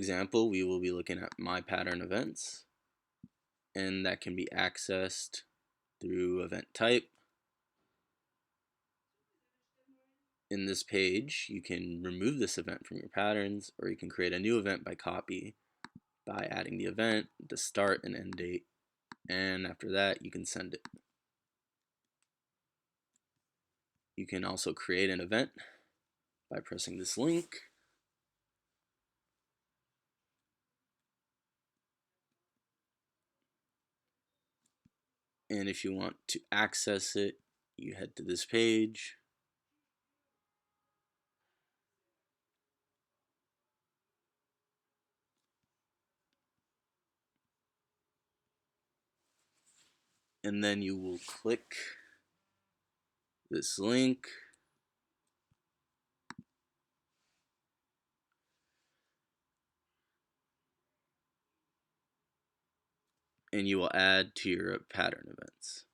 example, we will be looking at My Pattern Events, and that can be accessed through event type. In this page, you can remove this event from your patterns, or you can create a new event by copy by adding the event, the start and end date, and after that you can send it. You can also create an event by pressing this link. And if you want to access it, you head to this page. And then you will click this link. And you will add to your pattern events.